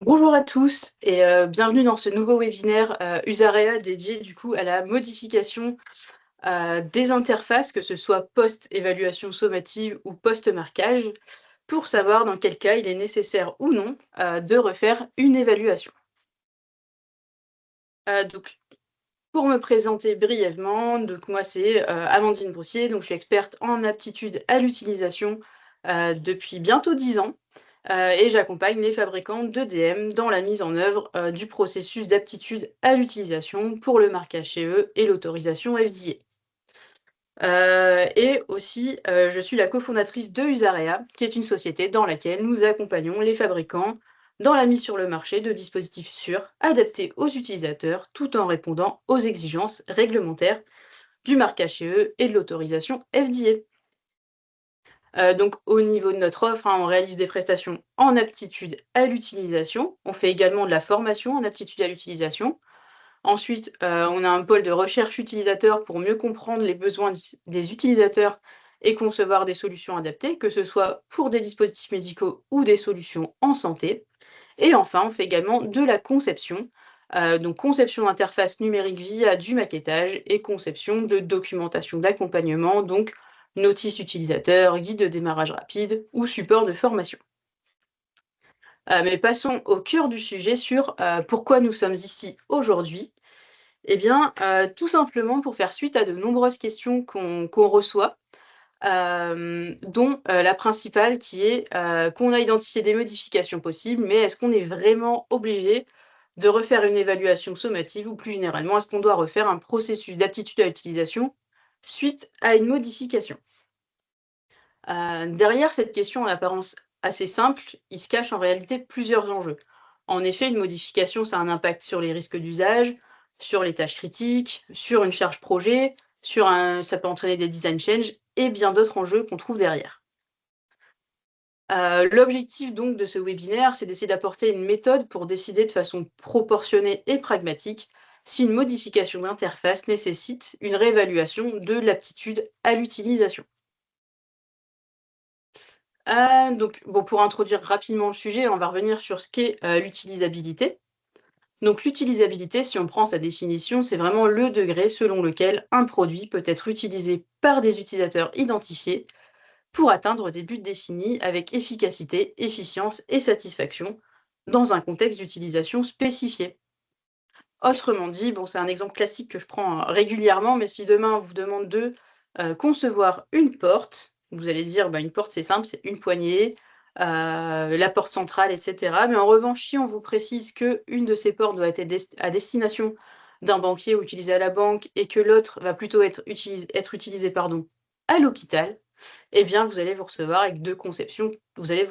Bonjour à tous et bienvenue dans ce nouveau webinaire, Usarea dédié du coup à la modification, des interfaces, que ce soit post-évaluation sommative ou post-marquage, pour savoir dans quel cas il est nécessaire ou non, de refaire une évaluation. Donc pour me présenter brièvement, donc moi c'est, Amandine Broussier, donc je suis experte en aptitude à l'utilisation, depuis bientôt 10 ans, et j'accompagne les fabricants d'EDM dans la mise en œuvre, du processus d'aptitude à l'utilisation pour le marquage CE et l'autorisation FDA. Et aussi, je suis la cofondatrice de Usarea, qui est une société dans laquelle nous accompagnons les fabricants dans la mise sur le marché de dispositifs sûrs, adaptés aux utilisateurs, tout en répondant aux exigences réglementaires du marquage CE et de l'autorisation FDA. Donc au niveau de notre offre, on réalise des prestations en aptitude à l'utilisation. On fait également de la formation en aptitude à l'utilisation. Ensuite, on a un pôle de recherche utilisateur pour mieux comprendre les besoins des utilisateurs et concevoir des solutions adaptées, que ce soit pour des dispositifs médicaux ou des solutions en santé. Et enfin, on fait également de la conception, donc conception d'interface numérique via du maquettage et conception de documentation d'accompagnement, donc notice utilisateur, guide de démarrage rapide ou support de formation. Mais passons au cœur du sujet sur pourquoi nous sommes ici aujourd'hui. Eh bien, tout simplement pour faire suite à de nombreuses questions qu'on reçoit, dont, la principale qui est, qu'on a identifié des modifications possibles, mais est-ce qu'on est vraiment obligé de refaire une évaluation sommative ou plus généralement, est-ce qu'on doit refaire un processus d'aptitude à l'utilisation suite à une modification? Derrière cette question en apparence assez simple, il se cache en réalité plusieurs enjeux. En effet, une modification, ça a un impact sur les risques d'usage, sur les tâches critiques, sur une charge projet, ça peut entraîner des design changes et bien d'autres enjeux qu'on trouve derrière. L'objectif donc de ce webinaire, c'est d'essayer d'apporter une méthode pour décider de façon proportionnée et pragmatique si une modification d'interface nécessite une réévaluation de l'aptitude à l'utilisation. Donc bon, pour introduire rapidement le sujet, on va revenir sur ce qu'est, l'utilisabilité. Donc l'utilisabilité, si on prend sa définition, c'est vraiment le degré selon lequel un produit peut être utilisé par des utilisateurs identifiés pour atteindre des buts définis avec efficacité, efficience et satisfaction dans un contexte d'utilisation spécifié. Autrement dit, bon, c'est un exemple classique que je prends, régulièrement, mais si demain on vous demande de, concevoir une porte, vous allez dire: «Bah, une porte, c'est simple, c'est une poignée, la porte centrale» et cetera. Mais en revanche, si on vous précise qu'une de ces portes doit être à destination d'un banquier ou utilisée à la banque et que l'autre va plutôt être utilisée, pardon, à l'hôpital, eh bien, vous allez vous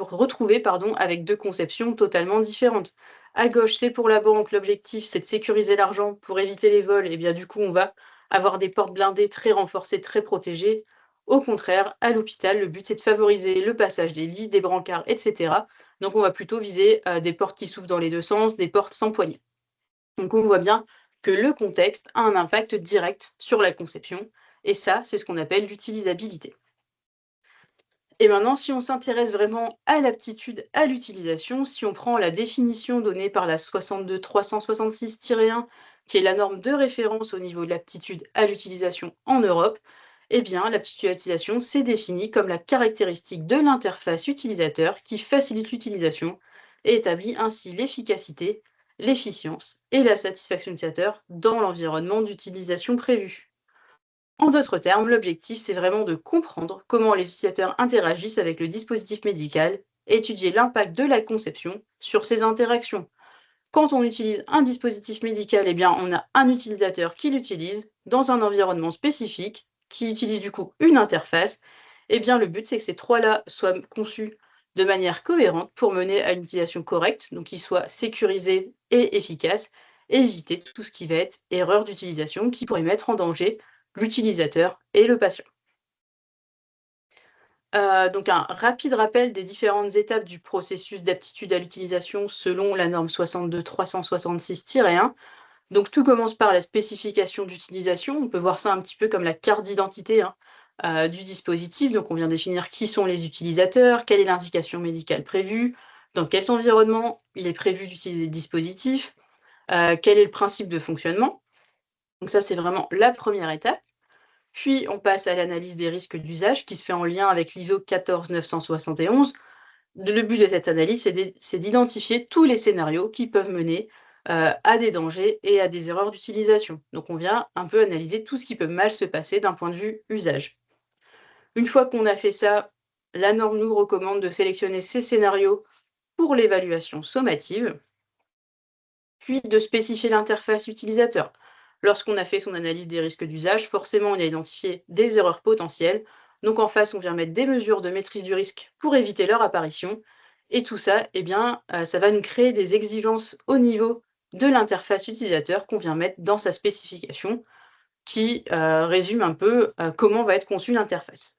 retrouver, pardon, avec 2 conceptions totalement différentes. À gauche, c'est pour la banque, l'objectif, c'est de sécuriser l'argent pour éviter les vols et bien, du coup, on va avoir des portes blindées très renforcées, très protégées. Au contraire, à l'hôpital, le but, c'est de favoriser le passage des lits, des brancards et cetera. Donc on va plutôt viser, des portes qui s'ouvrent dans les 2 sens, des portes sans poignée. Donc on voit bien que le contexte a un impact direct sur la conception et ça, c'est ce qu'on appelle l'utilisabilité. Et maintenant, si on s'intéresse vraiment à l'aptitude à l'utilisation, si on prend la définition donnée par la 62366-1, qui est la norme de référence au niveau de l'aptitude à l'utilisation en Europe, eh bien, l'aptitude à l'utilisation, c'est défini comme la caractéristique de l'interface utilisateur qui facilite l'utilisation et établit ainsi l'efficacité, l'efficience et la satisfaction utilisateur dans l'environnement d'utilisation prévu. En d'autres termes, l'objectif, c'est vraiment de comprendre comment les utilisateurs interagissent avec le dispositif médical et étudier l'impact de la conception sur ces interactions. Quand on utilise un dispositif médical, eh bien, on a un utilisateur qui l'utilise dans un environnement spécifique, qui utilise du coup une interface. Eh bien, le but, c'est que ces trois-là soient conçus de manière cohérente pour mener à une utilisation correcte, donc qui soit sécurisée et efficace, et éviter tout ce qui va être erreur d'utilisation qui pourrait mettre en danger l'utilisateur et le patient. Donc un rapide rappel des différentes étapes du processus d'aptitude à l'utilisation selon la norme 62366-1. Donc tout commence par la spécification d'utilisation. On peut voir ça un petit peu comme la carte d'identité, hein, du dispositif. Donc on vient définir qui sont les utilisateurs, quelle est l'indication médicale prévue, dans quels environnements il est prévu d'utiliser le dispositif, quel est le principe de fonctionnement. Donc ça, c'est vraiment la première étape. Puis on passe à l'analyse des risques d'usage qui se fait en lien avec l'ISO 14971. Le but de cette analyse, c'est d'identifier tous les scénarios qui peuvent mener à des dangers et à des erreurs d'utilisation. Donc on vient un peu analyser tout ce qui peut mal se passer d'un point de vue usage. Une fois qu'on a fait ça, la norme nous recommande de sélectionner ces scénarios pour l'évaluation sommative, puis de spécifier l'interface utilisateur. Lorsqu'on a fait son analyse des risques d'usage, forcément, on a identifié des erreurs potentielles. Donc en face, on vient mettre des mesures de maîtrise du risque pour éviter leur apparition. Et tout ça, eh bien, ça va nous créer des exigences au niveau de l'interface utilisateur qu'on vient mettre dans sa spécification, qui résume un peu comment va être conçue l'interface.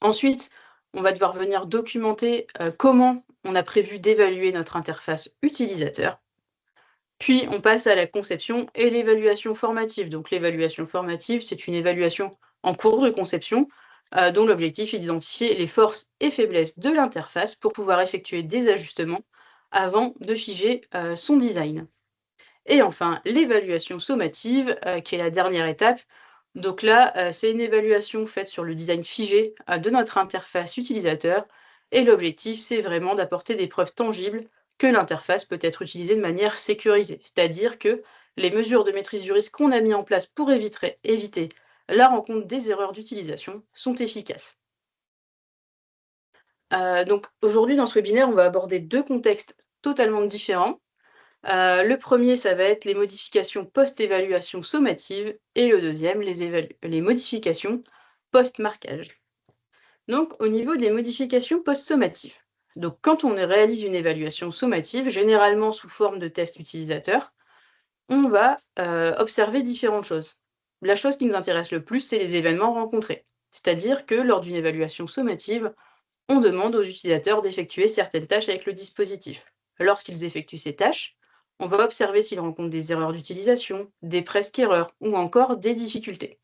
Ensuite, on va devoir venir documenter comment on a prévu d'évaluer notre interface utilisateur. Puis on passe à la conception et l'évaluation formative. Donc l'évaluation formative, c'est une évaluation en cours de conception dont l'objectif est d'identifier les forces et faiblesses de l'interface pour pouvoir effectuer des ajustements avant de figer son design. Et enfin, l'évaluation sommative, qui est la dernière étape. Donc là, c'est une évaluation faite sur le design figé de notre interface utilisateur. Et l'objectif, c'est vraiment d'apporter des preuves tangibles que l'interface peut être utilisée de manière sécurisée. C'est-à-dire que les mesures de maîtrise du risque qu'on a mis en place pour éviter la rencontre des erreurs d'utilisation sont efficaces. Donc aujourd'hui, dans ce webinaire, on va aborder deux contextes totalement différents. Le premier, ça va être les modifications post-évaluation sommative et le deuxième, les modifications post-marquage. Donc, au niveau des modifications post-sommatives. Donc, quand on réalise une évaluation sommative, généralement sous forme de test utilisateur, on va observer différentes choses. La chose qui nous intéresse le plus, c'est les événements rencontrés. C'est-à-dire que lors d'une évaluation sommative, on demande aux utilisateurs d'effectuer certaines tâches avec le dispositif. Lorsqu'ils effectuent ces tâches, on va observer s'ils rencontrent des erreurs d'utilisation, des presque erreurs ou encore des difficultés.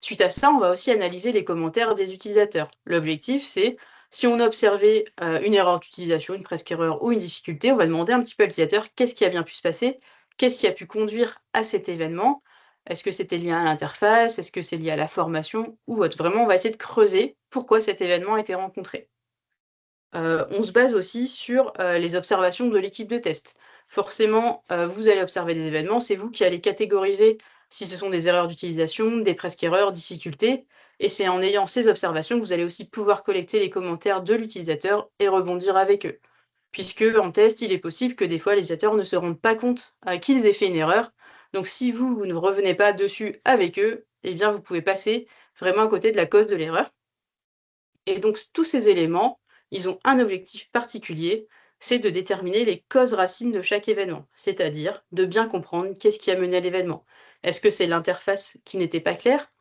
Suite à ça, on va aussi analyser les commentaires des utilisateurs. L'objectif, c'est si on a observé une erreur d'utilisation, une presque erreur ou une difficulté, on va demander un petit peu à l'utilisateur qu'est-ce qui a bien pu se passer, qu'est-ce qui a pu conduire à cet événement. Est-ce que c'était lié à l'interface? Est-ce que c'est lié à la formation ou autre? Vraiment, on va essayer de creuser pourquoi cet événement a été rencontré. On se base aussi sur les observations de l'équipe de test. Forcément, vous allez observer des événements, c'est vous qui allez catégoriser si ce sont des erreurs d'utilisation, des presque erreurs, difficultés, et c'est en ayant ces observations que vous allez aussi pouvoir collecter les commentaires de l'utilisateur et rebondir avec eux. Puisque en test, il est possible que des fois les utilisateurs ne se rendent pas compte qu'ils aient fait une erreur. Donc si vous ne revenez pas dessus avec eux, eh bien vous pouvez passer vraiment à côté de la cause de l'erreur. Et donc tous ces éléments, ils ont un objectif particulier, c'est de déterminer les causes racines de chaque événement, c'est-à-dire de bien comprendre qu'est-ce qui a mené à l'événement. Est-ce que c'est l'interface qui n'était pas claire?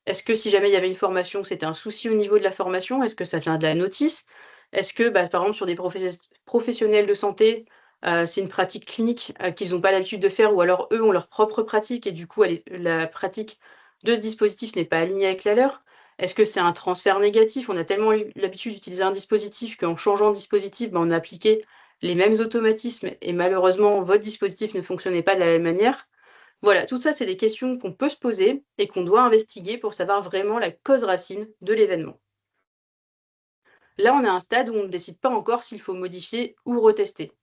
Est-ce que si jamais il y avait une formation, c'était un souci au niveau de la formation? Est-ce que ça vient de la notice? Est-ce que, bah, par exemple, sur des professionnels de santé, c'est une pratique clinique, qu'ils n'ont pas l'habitude de faire ou alors eux ont leur propre pratique et du coup, la pratique de ce dispositif n'est pas alignée avec la leur? Est-ce que c'est un transfert négatif? On a tellement eu l'habitude d'utiliser un dispositif qu'en changeant de dispositif, bah, on a appliqué les mêmes automatismes et malheureusement, votre dispositif ne fonctionnait pas de la même manière. Voilà, tout ça, c'est des questions qu'on peut se poser et qu'on doit investiguer pour savoir vraiment la cause racine de l'événement. Là, on est à un stade où on ne décide pas encore s'il faut modifier ou retester.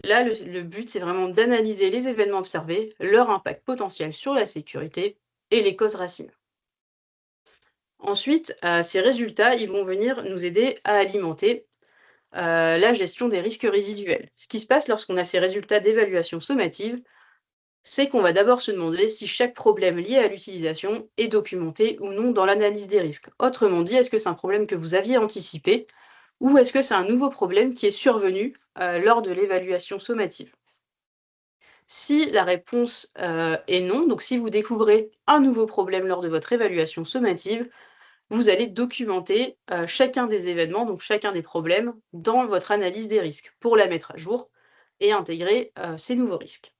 Là, le but, c'est vraiment d'analyser les événements observés, leur impact potentiel sur la sécurité et les causes racines. Ensuite, ces résultats, ils vont venir nous aider à alimenter la gestion des risques résiduels. Ce qui se passe lorsqu'on a ces résultats d'évaluation sommative, c'est qu'on va d'abord se demander si chaque problème lié à l'utilisation est documenté ou non dans l'analyse des risques. Autrement dit, est-ce que c'est un problème que vous aviez anticipé ou est-ce que c'est un nouveau problème qui est survenu lors de l'évaluation sommative? Si la réponse est non, donc si vous découvrez un nouveau problème lors de votre évaluation sommative, vous allez documenter chacun des événements, donc chacun des problèmes, dans votre analyse des risques pour la mettre à jour et intégrer ces nouveaux risques.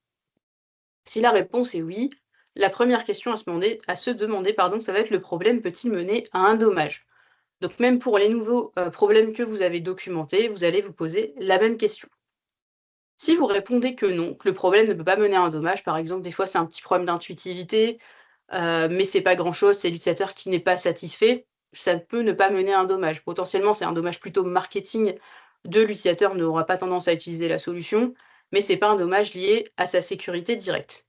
Si la réponse est oui, la première question à se demander, pardon, ça va être le problème peut-il mener à un dommage? Donc même pour les nouveaux problèmes que vous avez documentés, vous allez vous poser la même question. Si vous répondez que non, que le problème ne peut pas mener à un dommage, par exemple, des fois c'est un petit problème d'intuitivité, mais c'est pas grand-chose, c'est l'utilisateur qui n'est pas satisfait, ça peut ne pas mener à un dommage. Potentiellement, c'est un dommage plutôt marketing de l'utilisateur n'aura pas tendance à utiliser la solution, mais c'est pas un dommage lié à sa sécurité directe.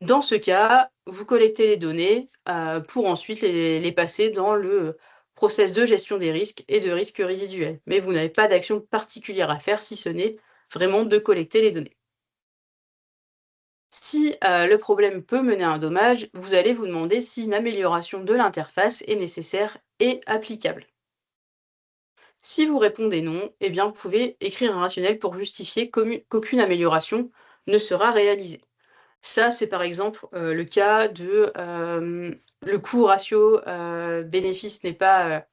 Dans ce cas, vous collectez les données, pour ensuite les passer dans le process de gestion des risques et de risques résiduels. Mais vous n'avez pas d'action particulière à faire si ce n'est vraiment de collecter les données. Si le problème peut mener à un dommage, vous allez vous demander si une amélioration de l'interface est nécessaire et applicable. Si vous répondez non, eh bien vous pouvez écrire un rationnel pour justifier qu'aucune amélioration ne sera réalisée. Ça, c'est par exemple le cas de le coût ratio bénéfice n'est pas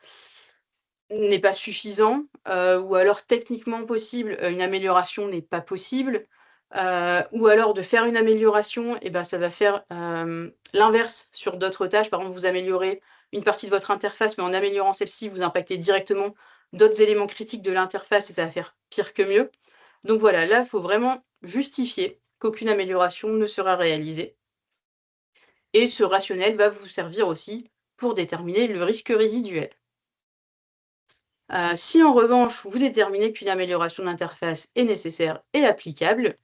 suffisant, ou alors techniquement possible, une amélioration n'est pas possible, ou alors de faire une amélioration et ben, ça va faire, l'inverse sur d'autres tâches. Par exemple, vous améliorez une partie de votre interface, mais en améliorant celle-ci, vous impactez directement d'autres éléments critiques de l'interface et ça va faire pire que mieux. Donc voilà, là, il faut vraiment justifier qu'aucune amélioration ne sera réalisée et ce rationnel va vous servir aussi pour déterminer le risque résiduel. Si en revanche, vous déterminez qu'une amélioration d'interface est nécessaire et applicable,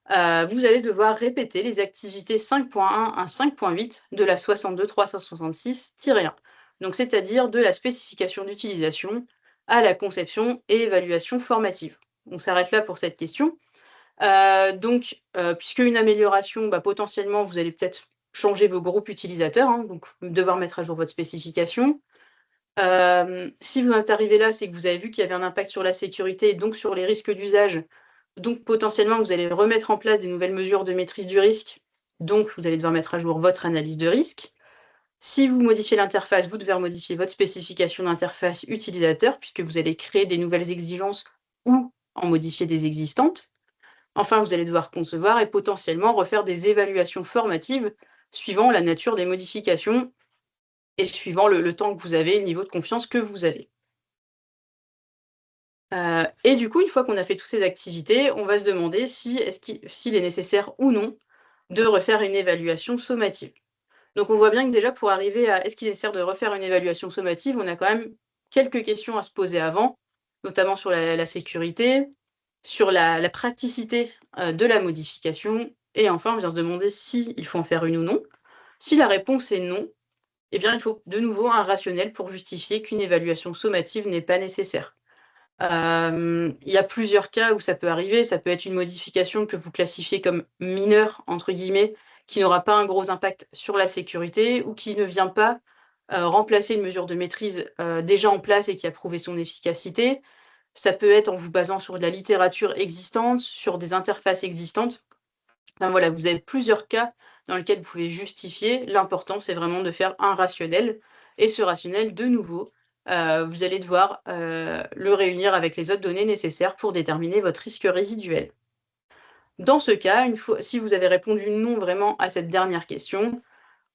vous allez devoir répéter les activités 5.1 à 5.8 de la 62366-1. Donc c'est-à-dire de la spécification d'utilisation à la conception et évaluation formative. On s'arrête là pour cette question. Puisque une amélioration, bah, potentiellement, vous allez peut-être changer vos groupes utilisateurs, hein, donc devoir mettre à jour votre spécification. Si vous en êtes arrivé là, c'est que vous avez vu qu'il y avait un impact sur la sécurité et donc sur les risques d'usage. Donc potentiellement, vous allez remettre en place des nouvelles mesures de maîtrise du risque. Donc vous allez devoir mettre à jour votre analyse de risque. Si vous modifiez l'interface, vous devez modifier votre spécification d'interface utilisateur puisque vous allez créer des nouvelles exigences ou en modifier des existantes. Enfin, vous allez devoir concevoir et potentiellement refaire des évaluations formatives suivant la nature des modifications et suivant le temps que vous avez, le niveau de confiance que vous avez. Et du coup, une fois qu'on a fait toutes ces activités, on va se demander s'il est nécessaire ou non de refaire une évaluation sommative. Donc on voit bien que déjà pour arriver à est-ce qu'il est nécessaire de refaire une évaluation sommative, on a quand même quelques questions à se poser avant, notamment sur la sécurité, sur la praticité, de la modification et enfin on vient se demander s'il faut en faire une ou non. Si la réponse est non, eh bien il faut de nouveau un rationnel pour justifier qu'une évaluation sommative n'est pas nécessaire. Il y a plusieurs cas où ça peut arriver. Ça peut être une modification que vous classifiez comme «mineure» entre guillemets, qui n'aura pas un gros impact sur la sécurité ou qui ne vient pas, remplacer une mesure de maîtrise, déjà en place et qui a prouvé son efficacité. Ça peut être en vous basant sur de la littérature existante, sur des interfaces existantes. Enfin voilà, vous avez plusieurs cas dans lesquels vous pouvez justifier. L'important, c'est vraiment de faire un rationnel et ce rationnel, de nouveau, vous allez devoir, le réunir avec les autres données nécessaires pour déterminer votre risque résiduel. Dans ce cas, une fois si vous avez répondu non vraiment à cette dernière question,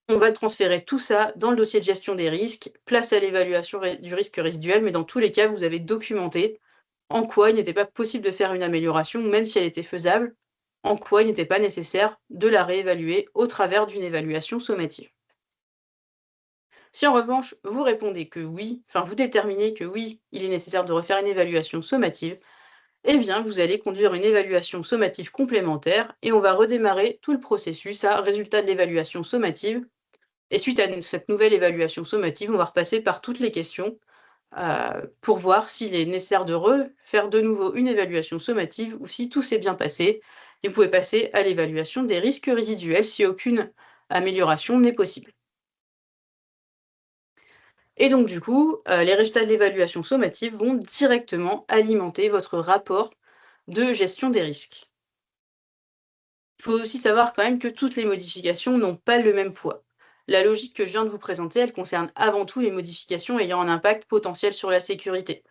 on va transférer tout ça dans le dossier de gestion des risques, place à l'évaluation du risque résiduel, mais dans tous les cas, vous avez documenté en quoi il n'était pas possible de faire une amélioration, même si elle était faisable, en quoi il n'était pas nécessaire de la réévaluer au travers d'une évaluation sommative. Si en revanche, vous répondez que oui, enfin vous déterminez que oui, il est nécessaire de refaire une évaluation sommative, eh bien vous allez conduire une évaluation sommative complémentaire et on va redémarrer tout le processus à résultat de l'évaluation sommative. Et suite à cette nouvelle évaluation sommative, on va repasser par toutes les questions pour voir s'il est nécessaire de refaire de nouveau une évaluation sommative ou si tout s'est bien passé. Et vous pouvez passer à l'évaluation des risques résiduels si aucune amélioration n'est possible. Et donc du coup, les résultats de l'évaluation sommative vont directement alimenter votre rapport de gestion des risques. Il faut aussi savoir quand même que toutes les modifications n'ont pas le même poids. La logique que je viens de vous présenter, elle concerne avant tout les modifications ayant un impact potentiel sur la sécurité.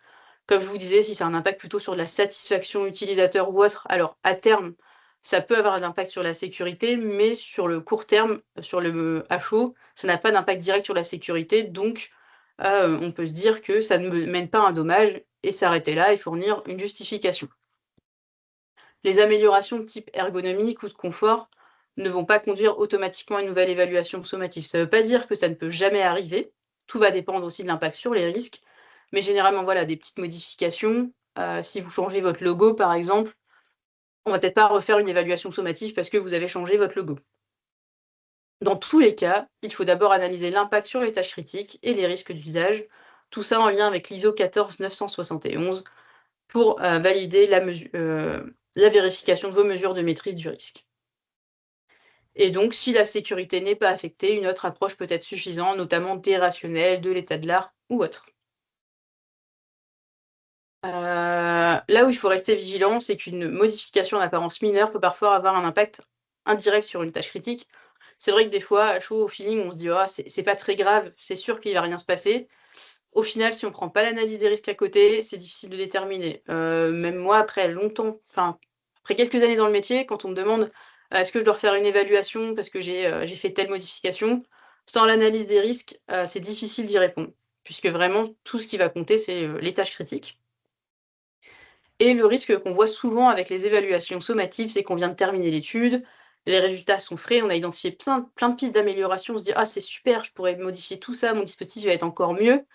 Comme je vous disais, si c'est un impact plutôt sur la satisfaction utilisateur ou autre, alors à terme, ça peut avoir un impact sur la sécurité, mais sur le court terme, sur le à chaud, ça n'a pas d'impact direct sur la sécurité, donc on peut se dire que ça ne mène pas à un dommage et s'arrêter là et fournir une justification. Les améliorations de type ergonomique ou de confort ne vont pas conduire automatiquement à une nouvelle évaluation sommative. Ça ne veut pas dire que ça ne peut jamais arriver. Tout va dépendre aussi de l'impact sur les risques. Mais généralement, voilà, des petites modifications. Si vous changez votre logo, par exemple, on va peut-être pas refaire une évaluation sommative parce que vous avez changé votre logo. Dans tous les cas, il faut d'abord analyser l'impact sur les tâches critiques et les risques d'usage. Tout ça en lien avec l'ISO 14971 pour valider la vérification de vos mesures de maîtrise du risque. Et donc, si la sécurité n'est pas affectée, une autre approche peut être suffisante, notamment des rationnels, de l'état de l'art ou autre. Là où il faut rester vigilant, c'est qu'une modification d'apparence mineure peut parfois avoir un impact indirect sur une tâche critique. C'est vrai que des fois, à chaud au feeling, on se dit: «Ah, c'est pas très grave, c'est sûr qu'il va rien se passer». Au final, si on prend pas l'analyse des risques à côté, c'est difficile de déterminer. Même moi, après quelques années dans le métier, quand on me demande: «Est-ce que je dois refaire une évaluation parce que j'ai fait telle modification?» Sans l'analyse des risques, c'est difficile d'y répondre, puisque vraiment tout ce qui va compter, c'est, les tâches critiques. Et le risque qu'on voit souvent avec les évaluations sommatives, c'est qu'on vient de terminer l'étude, les résultats sont frais, on a identifié plein de pistes d'amélioration, on se dit: «Ah, c'est super, je pourrais modifier tout ça, mon dispositif va être encore mieux».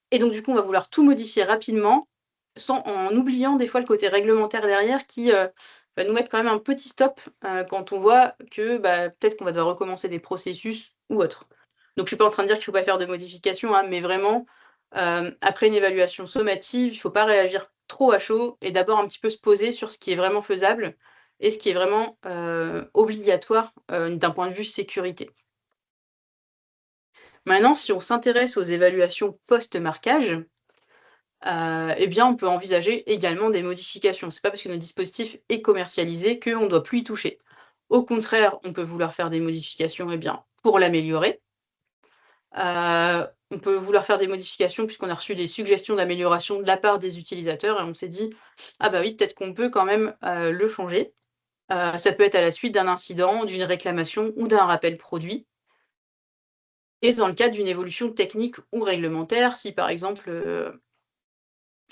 Et donc du coup, on va vouloir tout modifier rapidement, sans en oubliant des fois le côté réglementaire derrière qui, va nous mettre quand même un petit stop, quand on voit que, bah, peut-être qu'on va devoir recommencer des processus ou autre. Donc je suis pas en train de dire qu'il faut pas faire de modifications, hein, mais vraiment, après une évaluation sommative, il faut pas réagir trop à chaud et d'abord un petit peu se poser sur ce qui est vraiment faisable et ce qui est vraiment, obligatoire, d'un point de vue sécurité. Maintenant, si on s'intéresse aux évaluations post-marquage, eh bien, on peut envisager également des modifications. C'est pas parce que notre dispositif est commercialisé qu'on ne doit plus y toucher. Au contraire, on peut vouloir faire des modifications, eh bien, pour l'améliorer. On peut vouloir faire des modifications puisqu'on a reçu des suggestions d'amélioration de la part des utilisateurs et on s'est dit: «Ah bah oui, peut-être qu'on peut quand même, le changer». Ça peut être à la suite d'un incident, d'une réclamation ou d'un rappel produit et dans le cadre d'une évolution technique ou réglementaire, si par exemple,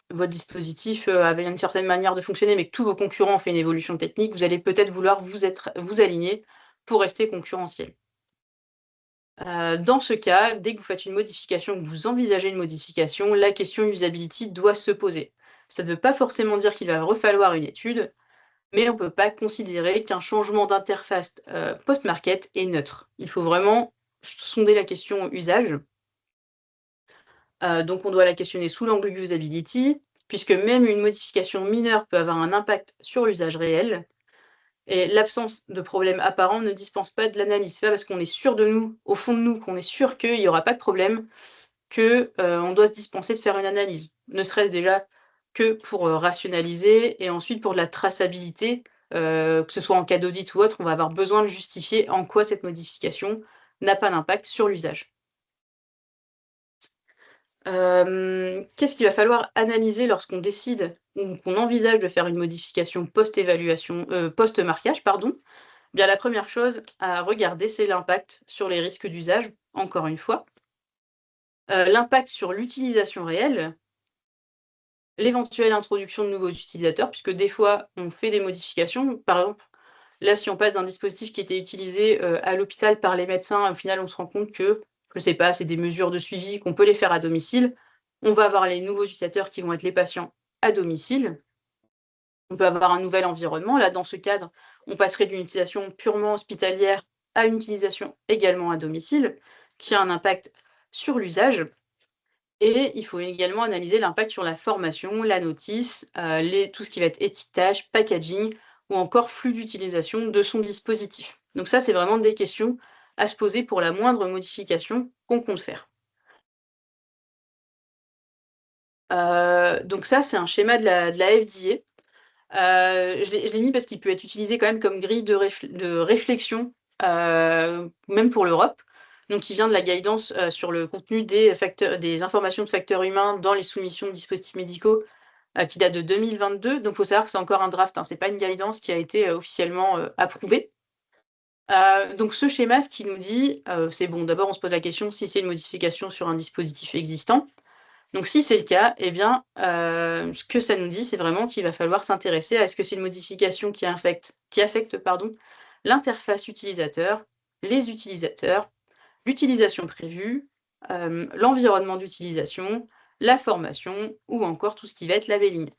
votre dispositif, avait une certaine manière de fonctionner, mais que tous vos concurrents ont fait une évolution technique, vous allez peut-être vouloir vous aligner pour rester concurrentiel. Dans ce cas, dès que vous faites une modification, que vous envisagez une modification, la question usability doit se poser. Ça ne veut pas forcément dire qu'il va refalloir une étude, mais on ne peut pas considérer qu'un changement d'interface, post-market est neutre. Il faut vraiment sonder la question usage. Donc on doit la questionner sous l'angle usability, puisque même une modification mineure peut avoir un impact sur l'usage réel et l'absence de problème apparent ne dispense pas de l'analyse. C'est pas parce qu'on est sûr de nous, au fond de nous, qu'on est sûr qu'il y aura pas de problème que, on doit se dispenser de faire une analyse. Ne serait-ce déjà que pour, rationaliser et ensuite pour de la traçabilité, que ce soit en cas d'audit ou autre, on va avoir besoin de justifier en quoi cette modification n'a pas d'impact sur l'usage. Qu'est-ce qu'il va falloir analyser lorsqu'on décide ou qu'on envisage de faire une modification post-évaluation, post-marquage, pardon? Bien, la première chose à regarder, c'est l'impact sur les risques d'usage, encore une fois. L'impact sur l'utilisation réelle, l'éventuelle introduction de nouveaux utilisateurs, puisque des fois, on fait des modifications. Par exemple, là, si on passe d'un dispositif qui était utilisé, à l'hôpital par les médecins, au final, on se rend compte que, je sais pas, c'est des mesures de suivi qu'on peut les faire à domicile. On va avoir les nouveaux utilisateurs qui vont être les patients à domicile. On peut avoir un nouvel environnement. Là, dans ce cadre, on passerait d'une utilisation purement hospitalière à une utilisation également à domicile, qui a un impact sur l'usage. Et il faut également analyser l'impact sur la formation, la notice, tout ce qui va être étiquetage, packaging ou encore flux d'utilisation de son dispositif. Donc ça, c'est vraiment des questions à se poser pour la moindre modification qu'on compte faire. Donc ça, c'est un schéma de la FDA. Je l'ai mis parce qu'il peut être utilisé quand même comme grille de réflexion, même pour l'Europe. Donc il vient de la guidance, sur le contenu des informations de facteurs humains dans les soumissions de dispositifs médicaux, qui date de 2022. Donc il faut savoir que c'est encore un draft, hein, c'est pas une guidance qui a été, officiellement, approuvée. Donc ce schéma, ce qu'il nous dit, c'est bon, d'abord on se pose la question si c'est une modification sur un dispositif existant. Donc si c'est le cas, eh bien, ce que ça nous dit, c'est vraiment qu'il va falloir s'intéresser à est-ce que c'est une modification qui affecte, pardon, l'interface utilisateur, les utilisateurs, l'utilisation prévue, l'environnement d'utilisation, la formation ou encore tout ce qui va être labelling.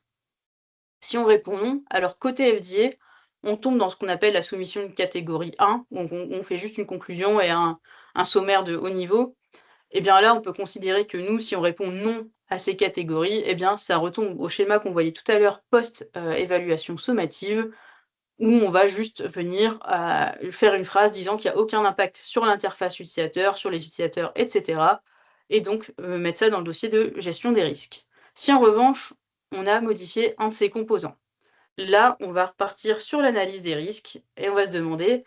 Si on répond non, alors côté FDA, on tombe dans ce qu'on appelle la soumission de catégorie 1, donc on fait juste une conclusion et un sommaire de haut niveau. Et bien là, on peut considérer que nous, si on répond non à ces catégories, eh bien ça retombe au schéma qu'on voyait tout à l'heure post, évaluation sommative, où on va juste venir, faire une phrase disant qu'il y a aucun impact sur l'interface utilisateur, sur les utilisateurs et cetera et donc mettre ça dans le dossier de gestion des risques. Si en revanche, on a modifié un de ces composants, là, on va repartir sur l'analyse des risques et on va se demander: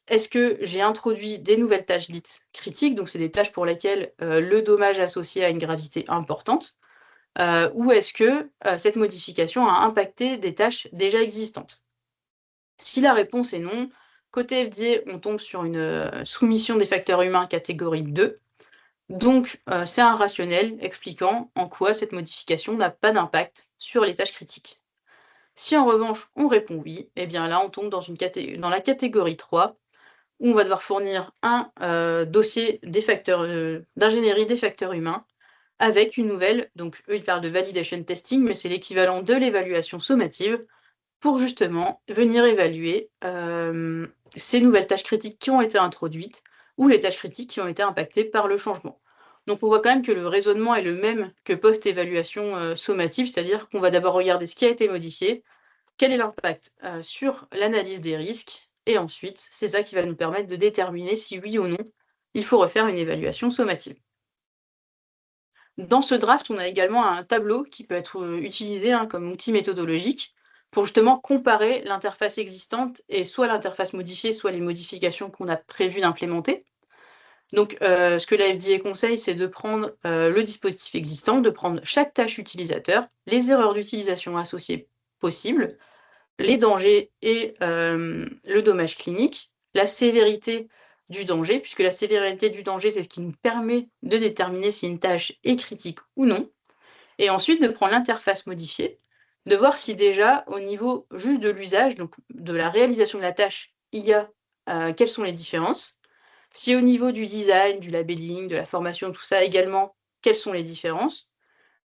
est-ce que j'ai introduit des nouvelles tâches dites critiques, donc c'est des tâches pour lesquelles, le dommage associé a une gravité importante, ou est-ce que, cette modification a impacté des tâches déjà existantes? Si la réponse est non, côté FDA, on tombe sur une, soumission des facteurs humains catégorie 2. Donc, c'est un rationnel expliquant en quoi cette modification n'a pas d'impact sur les tâches critiques. Si en revanche on répond oui, eh bien là on tombe dans la catégorie 3 où on va devoir fournir un, dossier des facteurs, d'ingénierie des facteurs humains avec une nouvelle donc eux ils parlent de validation testing, mais c'est l'équivalent de l'évaluation sommative pour justement venir évaluer, ces nouvelles tâches critiques qui ont été introduites ou les tâches critiques qui ont été impactées par le changement. Donc on voit quand même que le raisonnement est le même que post-évaluation, sommative, c'est-à-dire qu'on va d'abord regarder ce qui a été modifié, quel est l'impact, sur l'analyse des risques et ensuite, c'est ça qui va nous permettre de déterminer si oui ou non, il faut refaire une évaluation sommative. Dans ce draft, on a également un tableau qui peut être, utilisé, hein, comme outil méthodologique pour justement comparer l'interface existante et soit l'interface modifiée, soit les modifications qu'on a prévu d'implémenter. Donc, ce que la FDA conseille, c'est de prendre, le dispositif existant, de prendre chaque tâche utilisateur, les erreurs d'utilisation associées possibles, les dangers et le dommage clinique, la sévérité du danger, puisque la sévérité du danger, c'est ce qui nous permet de déterminer si une tâche est critique ou non, et ensuite de prendre l'interface modifiée, de voir si déjà au niveau juste de l'usage, donc de la réalisation de la tâche, il y a, quelles sont les différences. Si au niveau du design, du labeling, de la formation, tout ça également, quelles sont les différences,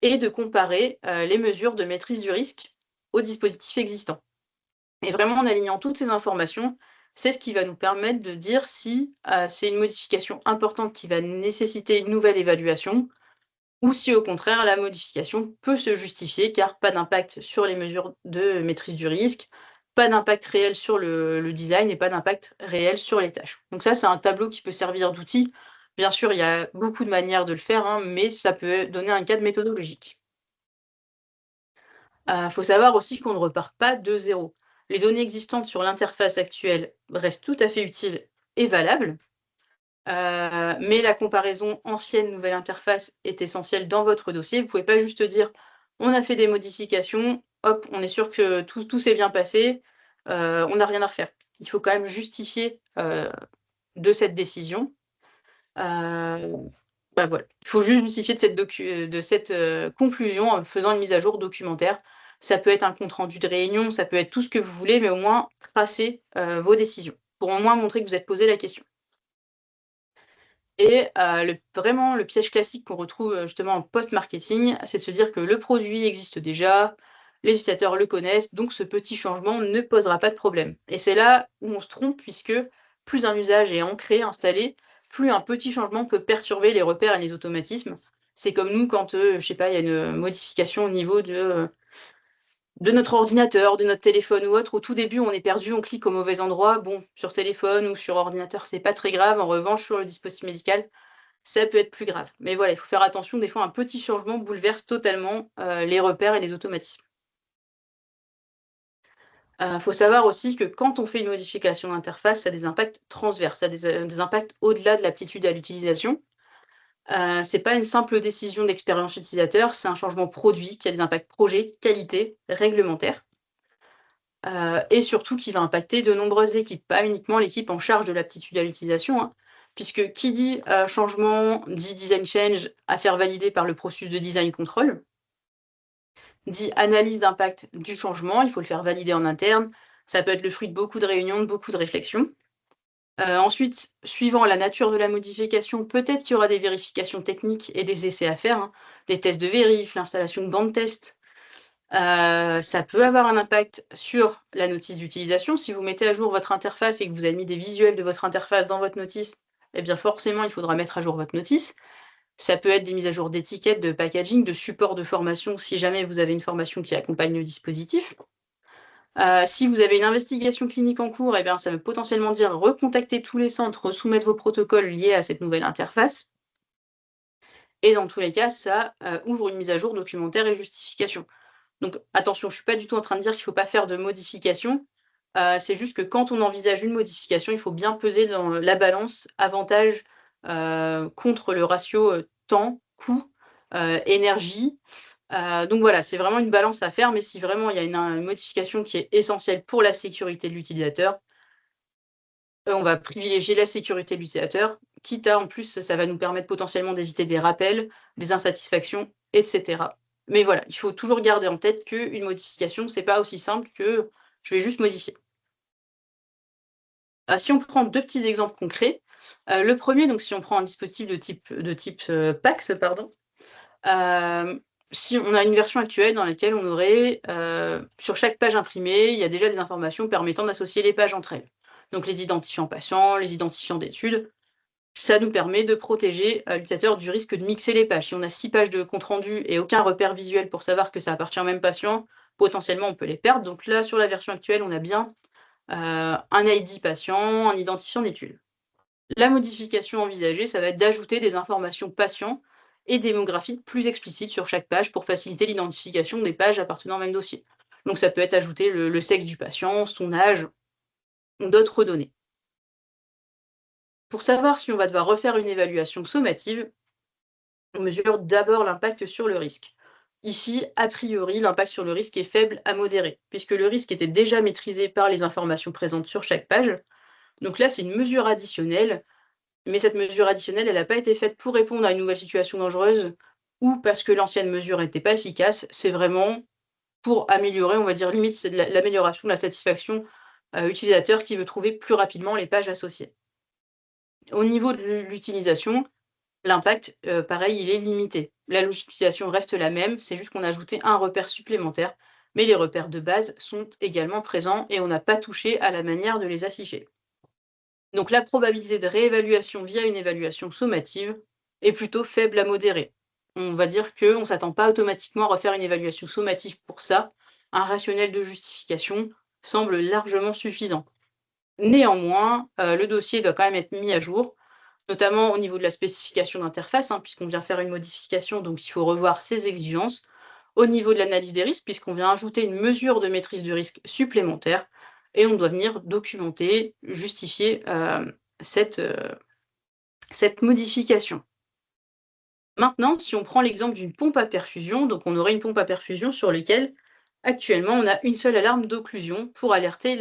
et de comparer, les mesures de maîtrise du risque aux dispositifs existants. Et vraiment en alignant toutes ces informations, c'est ce qui va nous permettre de dire si, c'est une modification importante qui va nécessiter une nouvelle évaluation ou si au contraire la modification peut se justifier car pas d'impact sur les mesures de maîtrise du risque, pas d'impact réel sur le design et pas d'impact réel sur les tâches. Donc ça, c'est un tableau qui peut servir d'outil. Bien sûr, il y a beaucoup de manières de le faire, hein, mais ça peut donner un cadre méthodologique. Faut savoir aussi qu'on ne repart pas de zéro. Les données existantes sur l'interface actuelle restent tout à fait utiles et valables, mais la comparaison ancienne-nouvelle interface est essentielle dans votre dossier. Vous pouvez pas juste dire: «On a fait des modifications, hop, on est sûr que tout s'est bien passé, on n'a rien à refaire». Il faut quand même justifier, de cette décision. Heu, Bah, voilà, il faut juste justifier de cette, conclusion en faisant une mise à jour documentaire. Ça peut être un compte rendu de réunion, ça peut être tout ce que vous voulez, mais au moins tracer, vos décisions, pour au moins montrer que vous êtes posé la question. Et le piège classique qu'on retrouve, justement en post-marketing, c'est de se dire que le produit existe déjà, les utilisateurs le connaissent, donc ce petit changement ne posera pas de problème. Et c'est là où on se trompe puisque plus un usage est ancré, installé, plus un petit changement peut perturber les repères et les automatismes. C'est comme nous quand, je sais pas, il y a une modification au niveau de notre ordinateur, de notre téléphone ou autre. Au tout début, on est perdu, on clique au mauvais endroit. Bon, sur téléphone ou sur ordinateur, c'est pas très grave. En revanche, sur le dispositif médical, ça peut être plus grave. Mais voilà, il faut faire attention, des fois un petit changement bouleverse totalement, les repères et les automatismes. Faut savoir aussi que quand on fait une modification d'interface, ça a des impacts transverses, ça a des impacts au-delà de l'aptitude à l'utilisation. C'est pas une simple décision d'expérience utilisateur, c'est un changement produit qui a des impacts projet, qualité, réglementaire. et surtout qui va impacter de nombreuses équipes, pas uniquement l'équipe en charge de l'aptitude à l'utilisation, hein, puisque qui dit, changement dit design change à faire valider par le processus de design control, dit analyse d'impact du changement, il faut le faire valider en interne. Ça peut être le fruit de beaucoup de réunions, de beaucoup de réflexions. Ensuite, suivant la nature de la modification, peut-être qu'il y aura des vérifications techniques et des essais à faire, hein, des tests de vérif, l'installation de bancs de tests. Ça peut avoir un impact sur la notice d'utilisation. Si vous mettez à jour votre interface et que vous avez mis des visuels de votre interface dans votre notice, eh bien forcément, il faudra mettre à jour votre notice. Ça peut être des mises à jour d'étiquettes, de packaging, de support de formation, si jamais vous avez une formation qui accompagne le dispositif. Si vous avez une investigation clinique en cours, eh bien, ça veut potentiellement dire recontacter tous les centres, soumettre vos protocoles liés à cette nouvelle interface. Et dans tous les cas, ça ouvre une mise à jour documentaire et justification. Donc attention, je ne suis pas du tout en train de dire qu'il ne faut pas faire de modifications. C'est juste que quand on envisage une modification, il faut bien peser dans la balance avantage, contre le ratio, temps, coût, énergie. Donc voilà, c'est vraiment une balance à faire, mais si vraiment il y a une modification qui est essentielle pour la sécurité de l'utilisateur, on va privilégier la sécurité de l'utilisateur, quitte à en plus, ça va nous permettre potentiellement d'éviter des rappels, des insatisfactions et cetera. Mais voilà, il faut toujours garder en tête qu'une modification, c'est pas aussi simple que je vais juste modifier. Si on prend 2 petits exemples concrets, le premier, donc si on prend un dispositif de type, PAX, pardon, hem, si on a une version actuelle dans laquelle on aurait, sur chaque page imprimée, il y a déjà des informations permettant d'associer les pages entre elles. Donc les identifiants patients, les identifiants d'études, ça nous permet de protéger, l'utilisateur du risque de mixer les pages. Si on a 6 pages de compte rendu et aucun repère visuel pour savoir que ça appartient au même patient, potentiellement on peut les perdre. Donc là, sur la version actuelle, on a bien, un ID patient, un identifiant d'études. La modification envisagée, ça va être d'ajouter des informations patients et démographiques plus explicites sur chaque page pour faciliter l'identification des pages appartenant au même dossier. Donc ça peut être ajouter le sexe du patient, son âge ou d'autres données. Pour savoir si on va devoir refaire une évaluation sommative, on mesure d'abord l'impact sur le risque. Ici, a priori, l'impact sur le risque est faible à modéré, puisque le risque était déjà maîtrisé par les informations présentes sur chaque page. Donc là, c'est une mesure additionnelle, mais cette mesure additionnelle, elle n'a pas été faite pour répondre à une nouvelle situation dangereuse ou parce que l'ancienne mesure n'était pas efficace. C'est vraiment pour améliorer, on va dire, limite, c'est de l'amélioration de la satisfaction utilisateur qui veut trouver plus rapidement les pages associées. Au niveau de l'utilisation, l'impact, pareil, il est limité. La logicilisation reste la même, c'est juste qu'on a ajouté un repère supplémentaire, mais les repères de base sont également présents et on n'a pas touché à la manière de les afficher. Donc la probabilité de réévaluation via une évaluation sommative est plutôt faible à modérée. On va dire qu'on ne s'attend pas automatiquement à refaire une évaluation sommative pour ça. Un rationnel de justification semble largement suffisant. Néanmoins, le dossier doit quand même être mis à jour, notamment au niveau de la spécification d'interface, hein, puisqu'on vient faire une modification, donc il faut revoir ses exigences. Au niveau de l'analyse des risques, puisqu'on vient ajouter une mesure de maîtrise du risque supplémentaire, et on doit venir documenter, justifier cette, cette modification. Maintenant, si on prend l'exemple d'une pompe à perfusion, donc on aurait une pompe à perfusion sur laquelle actuellement on a une seule alarme d'occlusion pour alerter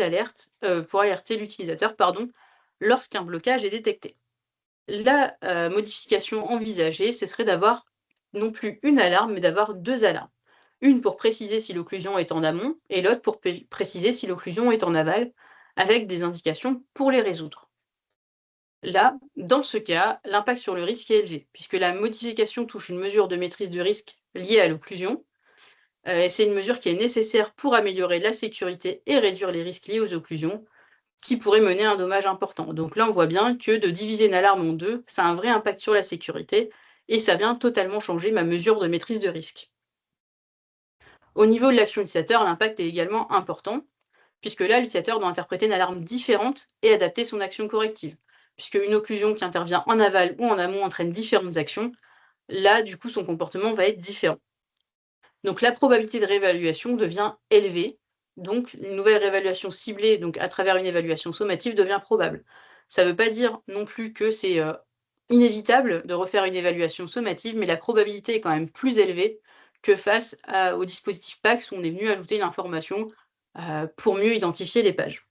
pour alerter l'utilisateur, pardon, lorsqu'un blocage est détecté. La modification envisagée, ce serait d'avoir non plus une alarme, mais d'avoir 2 alarmes. Une pour préciser si l'occlusion est en amont et l'autre pour préciser si l'occlusion est en aval, avec des indications pour les résoudre. Là, dans ce cas, l'impact sur le risque est élevé, puisque la modification touche une mesure de maîtrise de risque liée à l'occlusion. Et c'est une mesure qui est nécessaire pour améliorer la sécurité et réduire les risques liés aux occlusions, qui pourrait mener à un dommage important. Donc là, on voit bien que de diviser une alarme en deux, ça a un vrai impact sur la sécurité et ça vient totalement changer ma mesure de maîtrise de risque. Au niveau de l'action utilisateur, l'impact est également important, puisque là, l'utilisateur doit interpréter une alarme différente et adapter son action corrective. Puisque une occlusion qui intervient en aval ou en amont entraîne différentes actions, là, du coup, son comportement va être différent. Donc la probabilité de réévaluation devient élevée, donc une nouvelle réévaluation ciblée, donc à travers une évaluation sommative, devient probable. Ça ne veut pas dire non plus que c'est inévitable de refaire une évaluation sommative, mais la probabilité est quand même plus élevée que face au dispositif PAX où on est venu ajouter une information pour mieux identifier les pages.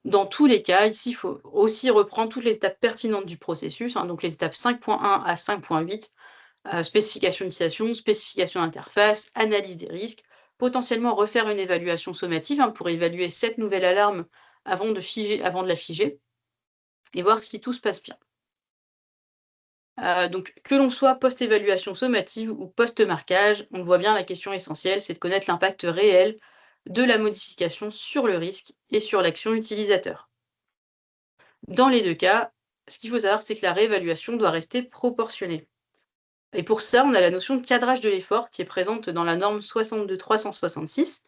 Dans tous les cas, ici, il faut aussi reprendre toutes les étapes pertinentes du processus, hein, donc les étapes 5.1 à 5.8, spécification d'utilisation, spécification d'interface, analyse des risques, potentiellement refaire une évaluation sommative, hein, pour évaluer cette nouvelle alarme avant de la figer et voir si tout se passe bien. Donc que l'on soit post-évaluation sommative ou post-marquage, on le voit bien, la question essentielle, c'est de connaître l'impact réel de la modification sur le risque et sur l'action utilisateur. Dans les 2 cas, ce qu'il faut savoir, c'est que la réévaluation doit rester proportionnée. Et pour ça, on a la notion de cadrage de l'effort qui est présente dans la norme 62366.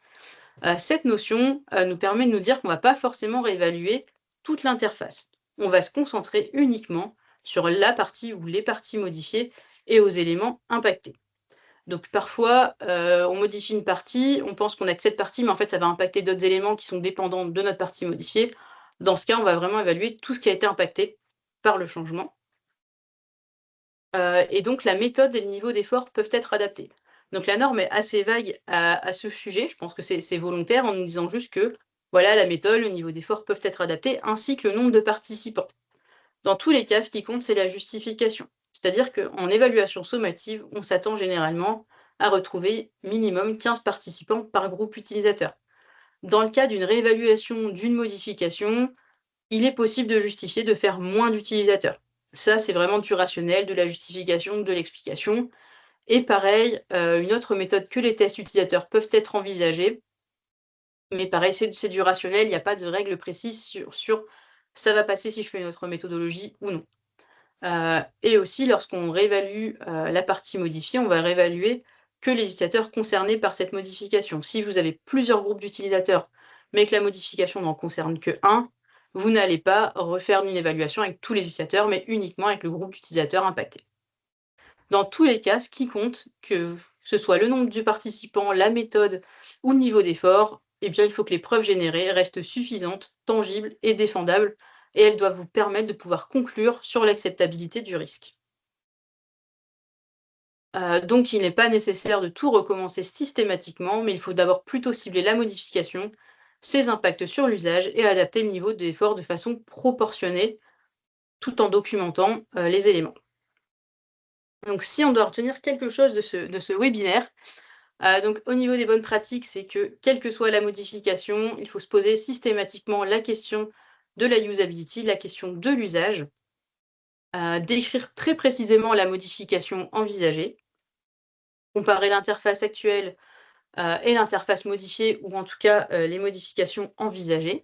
Cette notion, nous permet de nous dire qu'on ne va pas forcément réévaluer toute l'interface. On va se concentrer uniquement sur la partie ou les parties modifiées et aux éléments impactés. Donc parfois, on modifie une partie, on pense qu'on a que cette partie, mais en fait, ça va impacter d'autres éléments qui sont dépendants de notre partie modifiée. Dans ce cas, on va vraiment évaluer tout ce qui a été impacté par le changement. Et donc la méthode et le niveau d'effort peuvent être adaptés. Donc la norme est assez vague à ce sujet, je pense que c'est volontaire, en nous disant juste que, voilà, la méthode, le niveau d'effort peuvent être adaptés, ainsi que le nombre de participants. Dans tous les cas, ce qui compte, c'est la justification. C'est-à-dire qu'en évaluation sommative, on s'attend généralement à retrouver minimum 15 participants par groupe utilisateur. Dans le cas d'une réévaluation d'une modification, il est possible de justifier de faire moins d'utilisateurs. Ça, c'est vraiment du rationnel, de la justification, de l'explication. Et pareil, une autre méthode que les tests utilisateurs peuvent être envisagés, mais pareil, c'est du rationnel, il n'y a pas de règle précise sur ça va passer si je fais une autre méthodologie ou non. Et aussi lorsqu'on réévalue, la partie modifiée, on va réévaluer que les utilisateurs concernés par cette modification. Si vous avez plusieurs groupes d'utilisateurs, mais que la modification n'en concerne que un, vous n'allez pas refaire une évaluation avec tous les utilisateurs, mais uniquement avec le groupe d'utilisateurs impacté. Dans tous les cas, ce qui compte, que ce soit le nombre de participants, la méthode ou le niveau d'effort, eh bien, il faut que les preuves générées restent suffisantes, tangibles et défendables, et elles doivent vous permettre de pouvoir conclure sur l'acceptabilité du risque. Donc il n'est pas nécessaire de tout recommencer systématiquement, mais il faut d'abord plutôt cibler la modification, ses impacts sur l'usage et adapter le niveau d'effort de façon proportionnée, tout en documentant, les éléments. Donc si on doit retenir quelque chose de ce webinaire, donc au niveau des bonnes pratiques, c'est que quelle que soit la modification, il faut se poser systématiquement la question de la usability, la question de l'usage, décrire très précisément la modification envisagée, comparer l'interface actuelle, et l'interface modifiée ou en tout cas, les modifications envisagées.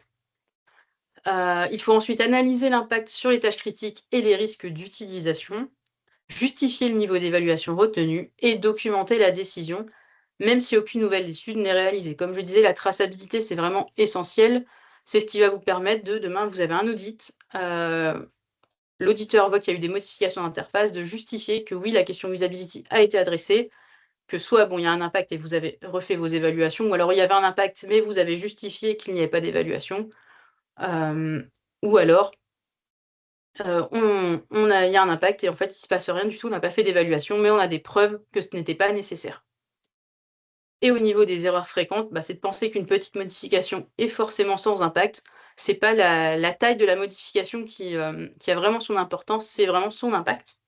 Il faut ensuite analyser l'impact sur les tâches critiques et les risques d'utilisation, justifier le niveau d'évaluation retenu et documenter la décision, même si aucune nouvelle étude n'est réalisée. Comme je disais, la traçabilité, c'est vraiment essentiel. C'est ce qui va vous permettre de demain, vous avez un audit, l'auditeur voit qu'il y a eu des modifications d'interface, de justifier que oui, la question usability a été adressée, que soit, bon, il y a un impact et vous avez refait vos évaluations, ou alors il y avait un impact, mais vous avez justifié qu'il n'y avait pas d'évaluation, ou alors, il y a un impact et en fait, il ne se passe rien du tout, on n'a pas fait d'évaluation, mais on a des preuves que ce n'était pas nécessaire. Et au niveau des erreurs fréquentes, bah, c'est de penser qu'une petite modification est forcément sans impact. C'est pas la taille de la modification qui a vraiment son importance, c'est vraiment son impact.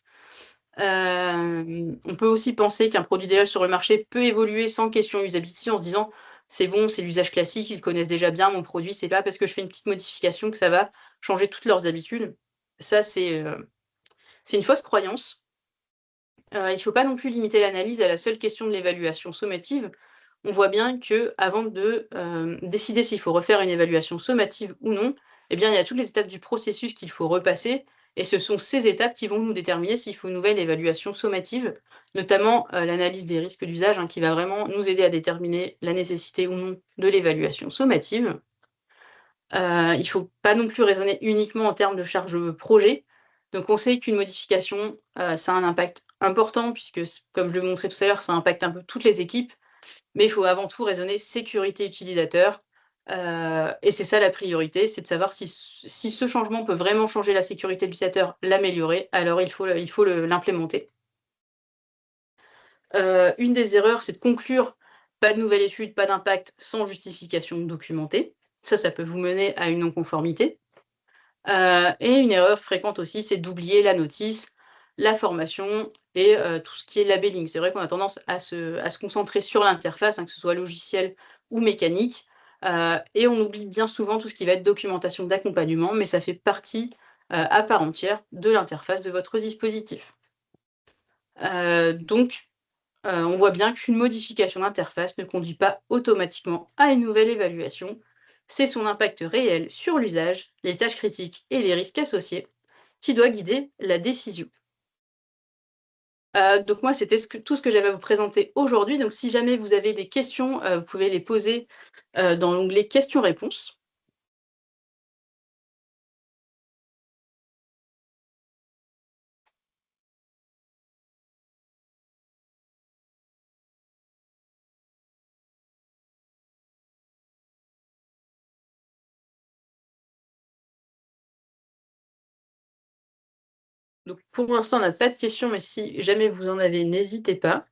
On peut aussi penser qu'un produit déjà sur le marché peut évoluer sans question usability en se disant: «C'est bon, c'est l'usage classique, ils connaissent déjà bien mon produit, c'est pas parce que je fais une petite modification que ça va changer toutes leurs habitudes». Ça, c'est une fausse croyance. Il ne faut pas non plus limiter l'analyse à la seule question de l'évaluation sommative. On voit bien qu'avant de, décider s'il faut refaire une évaluation sommative ou non, eh bien, il y a toutes les étapes du processus qu'il faut repasser et ce sont ces étapes qui vont nous déterminer s'il faut une nouvelle évaluation sommative, notamment, l'analyse des risques d'usage, hein, qui va vraiment nous aider à déterminer la nécessité ou non de l'évaluation sommative. Il ne faut pas non plus raisonner uniquement en termes de charge, projet. Donc on sait qu'une modification, ça a un impact important puisque comme je le montrais tout à l'heure, ça impacte un peu toutes les équipes. Mais il faut avant tout raisonner sécurité utilisateur, et c'est ça la priorité, c'est de savoir si ce changement peut vraiment changer la sécurité de l'utilisateur, l'améliorer, alors il faut l'implémenter. Une des erreurs, c'est de conclure Pas de nouvelle étude, pas d'impact sans justification documentée. Ça peut vous mener à une non-conformité. Et une erreur fréquente aussi, c'est d'oublier la notice, la formation et tout ce qui est labelling. C'est vrai qu'on a tendance à se concentrer sur l'interface, hein, que ce soit logiciel ou mécanique, et on oublie bien souvent tout ce qui va être documentation d'accompagnement, mais ça fait partie, à part entière de l'interface de votre dispositif. Donc on voit bien qu'une modification d'interface ne conduit pas automatiquement à une nouvelle évaluation. C'est son impact réel sur l'usage, les tâches critiques et les risques associés qui doit guider la décision. Donc moi, c'était tout ce que j'avais à vous présenter aujourd'hui. Donc si jamais vous avez des questions, vous pouvez les poser, dans l'onglet questions-réponses. Donc pour l'instant, on n'a pas de questions, mais si jamais vous en avez, n'hésitez pas.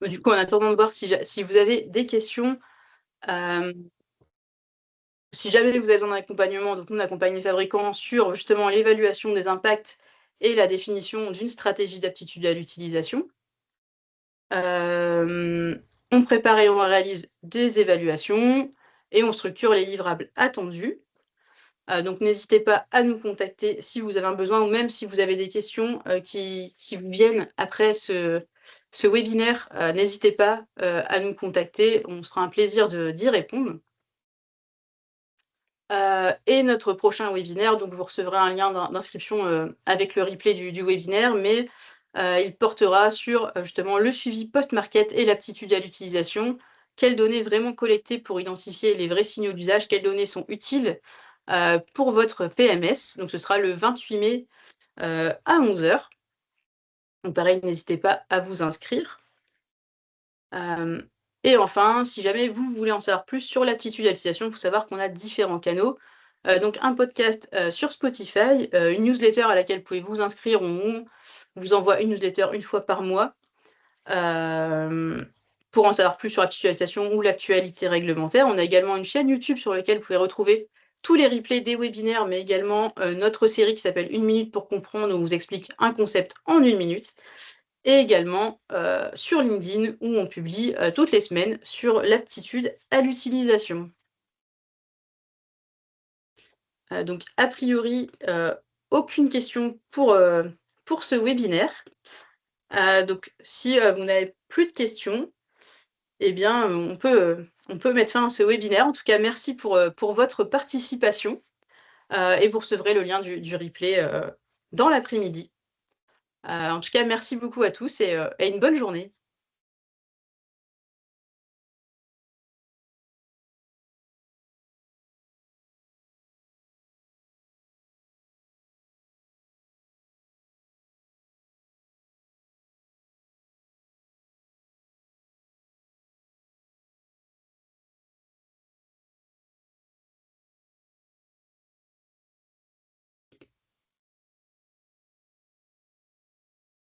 Du coup, en attendant de voir si vous avez des questions, hem si jamais vous avez besoin d'un accompagnement, donc nous on accompagne les fabricants sur justement l'évaluation des impacts et la définition d'une stratégie d'aptitude à l'utilisation. On prépare et on réalise des évaluations et on structure les livrables attendus. Donc n'hésitez pas à nous contacter si vous avez un besoin ou même si vous avez des questions, qui vous viennent après ce webinaire, n'hésitez pas, à nous contacter. On se fera un plaisir d'y répondre. Et notre prochain webinaire, donc vous recevrez un lien d'inscription, avec le replay du webinaire, mais il portera sur, justement le suivi post-market et l'aptitude à l'utilisation. Quelles données vraiment collecter pour identifier les vrais signaux d'usage? Quelles données sont utiles, pour votre PMS? Donc ce sera le 28 mai, à 11 heures. Donc pareil, n'hésitez pas à vous inscrire. Hem Et enfin, si jamais vous voulez en savoir plus sur l'aptitude à l'utilisation, il faut savoir qu'on a différents canaux. Donc un podcast, sur Spotify, une newsletter à laquelle vous pouvez vous inscrire. On vous envoie une newsletter une fois par mois, hem, pour en savoir plus sur l'aptitude à l'utilisation ou l'actualité réglementaire. On a également une chaîne YouTube sur laquelle vous pouvez retrouver tous les replays des webinaires, mais également, notre série qui s'appelle «1 minute pour comprendre», où on vous explique un concept en 1 minute. Et également, sur LinkedIn où on publie, toutes les semaines sur l'aptitude à l'utilisation. Donc a priori, aucune question pour ce webinaire. Donc si, vous n'avez plus de questions, eh bien, on peut mettre fin à ce webinaire. En tout cas, merci pour votre participation, et vous recevrez le lien du replay, dans l'après-midi. En tout cas, merci beaucoup à tous et une bonne journée.